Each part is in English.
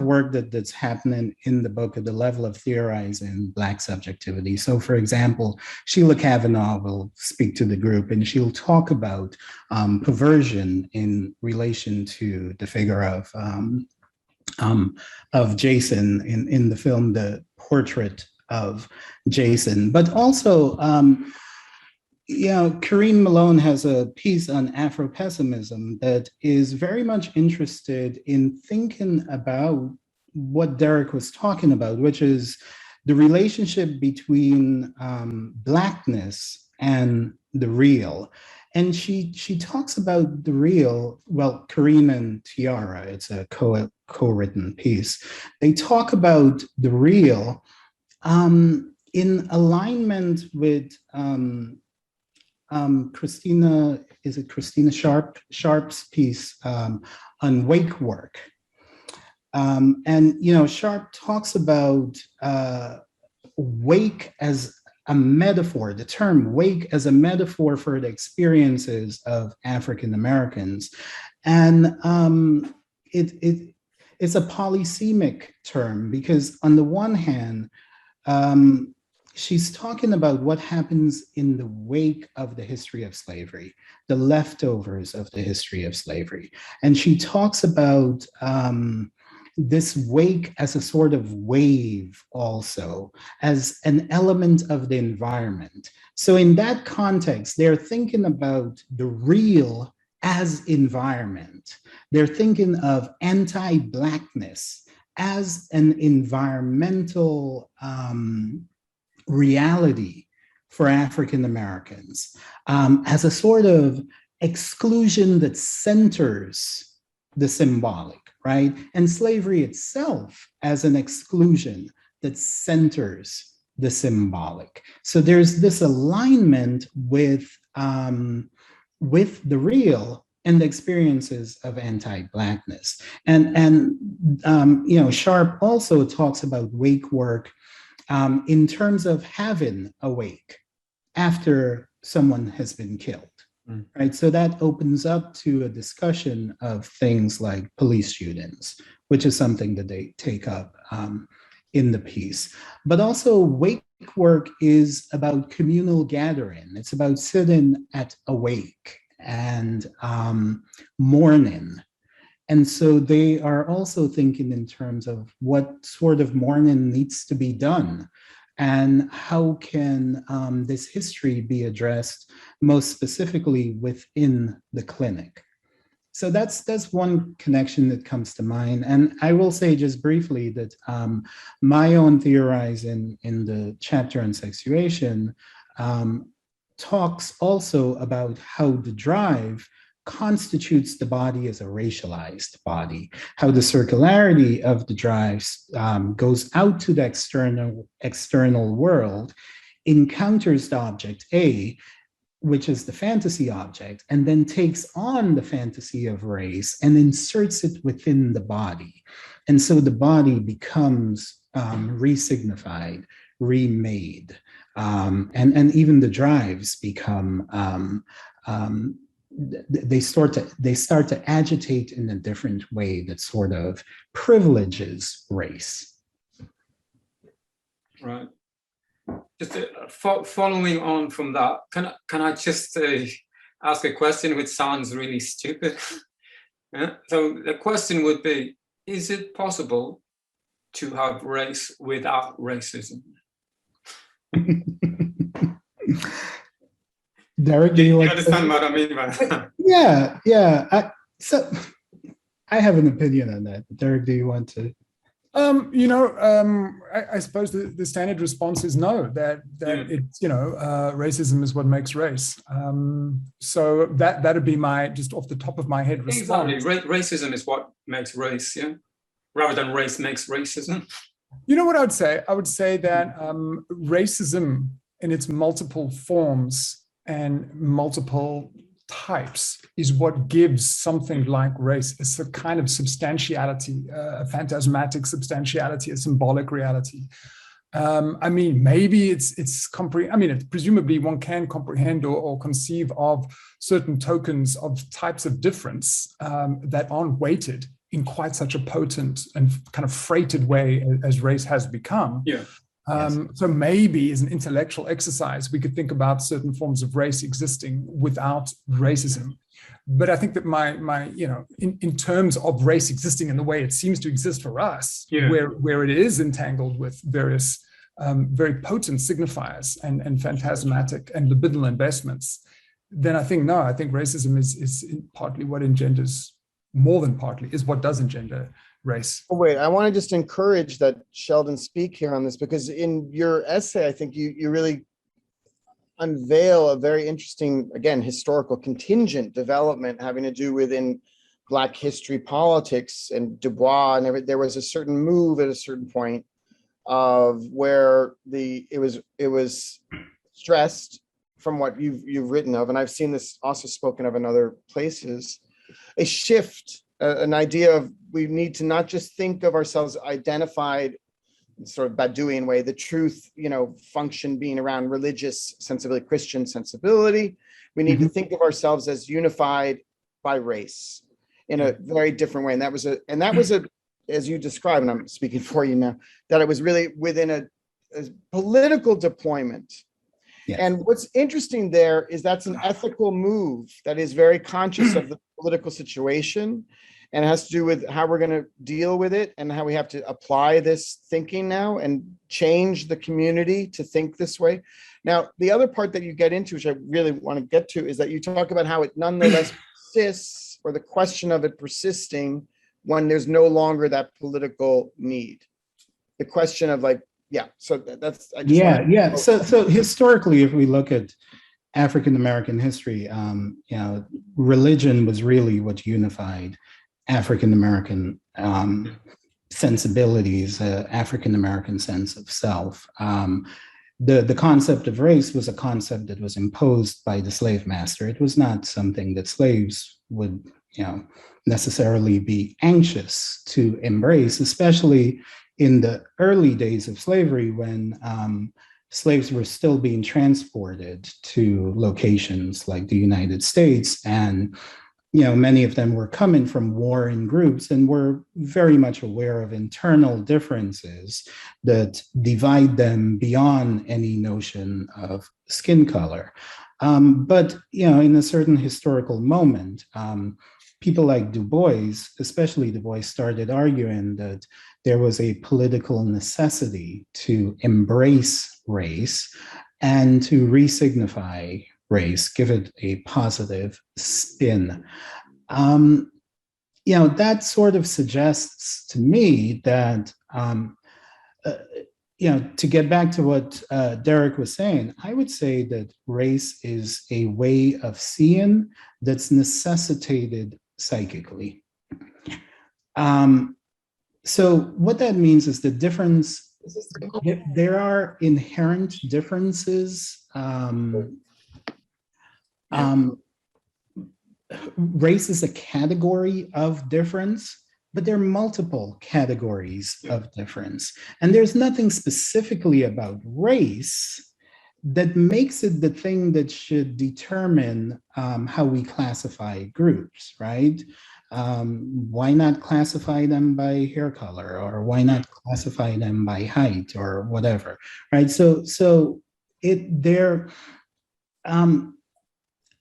work that's happening in the book at the level of theorizing Black subjectivity. So, for example, Sheila Kavanaugh will speak to the group and she'll talk about perversion in relation to the figure of Jason in the film, The Portrait of Jason. But also, Karine Malone has a piece on Afro-pessimism that is very much interested in thinking about what Derek was talking about, which is the relationship between Blackness and the real. And she talks about the real, well, Karine and Tiara, it's a co-written piece. They talk about the real in alignment with Christina Sharp's piece on wake work. And Sharp talks about wake as a metaphor, the term wake as a metaphor for the experiences of African Americans. And it's a polysemic term because on the one hand, she's talking about what happens in the wake of the history of slavery, the leftovers of the history of slavery. And she talks about this wake as a sort of wave also, as an element of the environment. So in that context, they're thinking about the real as environment. They're thinking of anti-Blackness as an environmental reality for African Americans, as a sort of exclusion that centers the symbolic, right? And slavery itself as an exclusion that centers the symbolic. So there's this alignment with the real and the experiences of anti-Blackness. And Sharp also talks about wake work in terms of having a wake after someone has been killed, right? So that opens up to a discussion of things like police shootings, which is something that they take up in the piece. But also wake work is about communal gathering. It's about sitting at a wake and mourning. And so they are also thinking in terms of what sort of mourning needs to be done and how can this history be addressed most specifically within the clinic. So that's one connection that comes to mind. And I will say just briefly that my own theorizing in the chapter on sexuation talks also about how the drive constitutes the body as a racialized body, how the circularity of the drives goes out to the external world, encounters the object A, which is the fantasy object, and then takes on the fantasy of race and inserts it within the body. And so the body becomes resignified, remade, and even the drives become they start to agitate in a different way that sort of privileges race. Right. Just following on from that, can I just ask a question which sounds really stupid? Yeah? So the question would be, is it possible to have race without racism? Derek, do you understand what I mean by that? Yeah. So I have an opinion on that. Derek, do you want to? I suppose the standard response is no, that it's, racism is what makes race. So that'd be my, just off the top of my head, response. Exactly. Racism is what makes race, yeah? Rather than race makes racism. You know what I would say? I would say that racism in its multiple forms and multiple types is what gives something like race. It's a kind of substantiality, a phantasmatic substantiality, a symbolic reality. Maybe presumably one can comprehend or conceive of certain tokens of types of difference that aren't weighted in quite such a potent and kind of freighted way as race has become. Yeah. So maybe as an intellectual exercise, we could think about certain forms of race existing without racism. But I think that in terms of race existing in the way it seems to exist for us, where it is entangled with various very potent signifiers and phantasmatic and libidinal investments, then I think racism is partly what engenders, more than partly, is what does engender race. Oh, wait, I want to just encourage that Sheldon speak here on this, because in your essay, I think you really unveil a very interesting, again, historical contingent development having to do within Black history politics and Du Bois and everything. There was a certain move at a certain point of where it was stressed from what you've written of, and I've seen this also spoken of in other places, a shift, an idea of we need to not just think of ourselves identified sort of Baduian way, the truth, function being around religious sensibility, Christian sensibility. We need to think of ourselves as unified by race in a very different way. And that was as you described, and I'm speaking for you now, that it was really within a political deployment. Yes. And what's interesting there is that's an ethical move that is very conscious of the political situation, and it has to do with how we're going to deal with it and how we have to apply this thinking now and change the community to think this way. Now, the other part that you get into, which I really want to get to, is that you talk about how it nonetheless persists, or the question of it persisting when there's no longer that political need. The question of so that's So historically, if we look at African American history, religion was really what unified African American sensibilities, African American sense of self. The concept of race was a concept that was imposed by the slave master. It was not something that slaves would, necessarily be anxious to embrace, especially in the early days of slavery, when slaves were still being transported to locations like the United States. And, many of them were coming from warring groups and were very much aware of internal differences that divide them beyond any notion of skin color. But, in a certain historical moment, people like Du Bois, especially Du Bois, started arguing that there was a political necessity to embrace race and to re-signify race, give it a positive spin. That sort of suggests to me that, to get back to what Derek was saying, I would say that race is a way of seeing that's necessitated psychically. So what that means is the difference, there are inherent differences. Race is a category of difference, but there are multiple categories of difference. And there's nothing specifically about race that makes it the thing that should determine how we classify groups, right? Why not classify them by hair color, or why not classify them by height or whatever, right?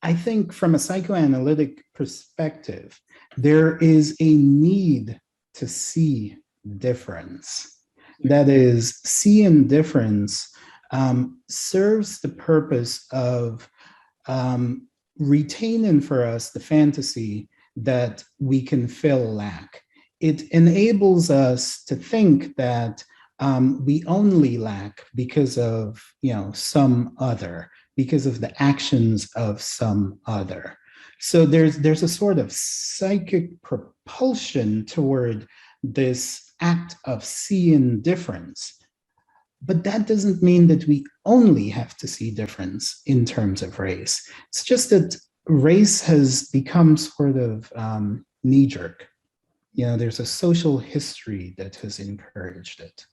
I think from a psychoanalytic perspective, there is a need to see difference. That is, seeing difference serves the purpose of retaining for us the fantasy that we can fill lack. It enables us to think that we only lack because of some other, because of the actions of some other. So there's a sort of psychic propulsion toward this act of seeing difference. But that doesn't mean that we only have to see difference in terms of race. It's just that race has become sort of knee-jerk. There's a social history that has encouraged it.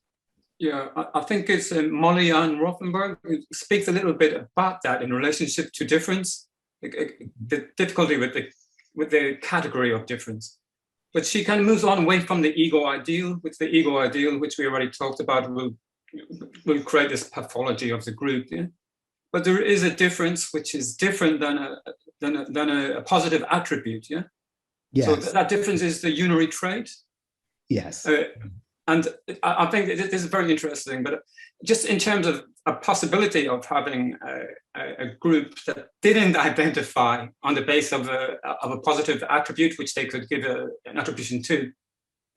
Yeah, I think it's Molly Ann Rothenberg who speaks a little bit about that in relationship to difference, the difficulty with the category of difference. but she kind of moves on away from the ego ideal, which we already talked about, will create this pathology of the group. Yeah? But there is a difference, which is different than a positive attribute. Yeah. Yes. So that difference is the unary trait. Yes. And I think this is very interesting, but just in terms of a possibility of having a group that didn't identify on the basis of a positive attribute, which they could give an attribution to.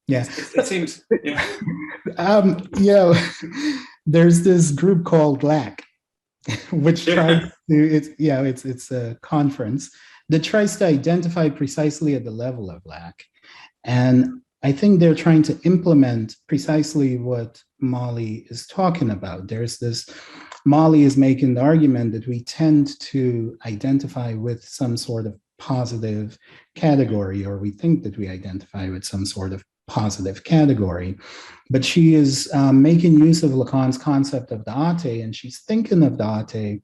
Yeah. It seems, yeah. There's this group called LAC, which tries to, it's a conference that tries to identify precisely at the level of LAC. And I think they're trying to implement precisely what Molly is talking about. Molly is making the argument that we tend to identify with some sort of positive category, or we think that we identify with some sort of positive category. But she is making use of Lacan's concept of the ate, and she's thinking of the ate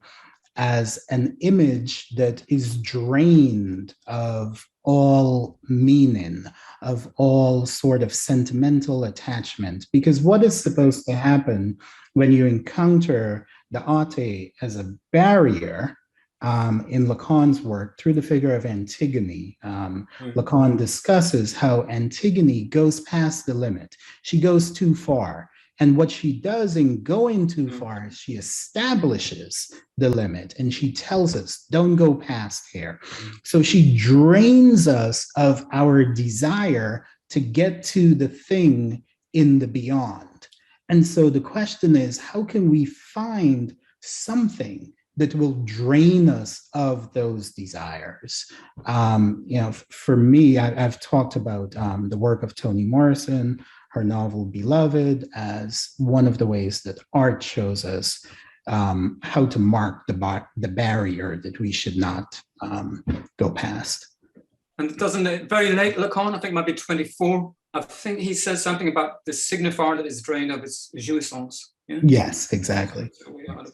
as an image that is drained of all meaning, of all sort of sentimental attachment. Because what is supposed to happen when you encounter the ate as a barrier in Lacan's work through the figure of Antigone? Lacan discusses how Antigone goes past the limit. She goes too far. And what she does in going too far is she establishes the limit and she tells us, don't go past here. So she drains us of our desire to get to the thing in the beyond. And so the question is, how can we find something that will drain us of those desires? For me, I've talked about the work of Toni Morrison, her novel Beloved, as one of the ways that art shows us how to mark the barrier that we should not go past. And doesn't it, very late Lacan, I think it might be 24, I think he says something about the signifier that is drained of its jouissance. Yeah? Yes, exactly. So we are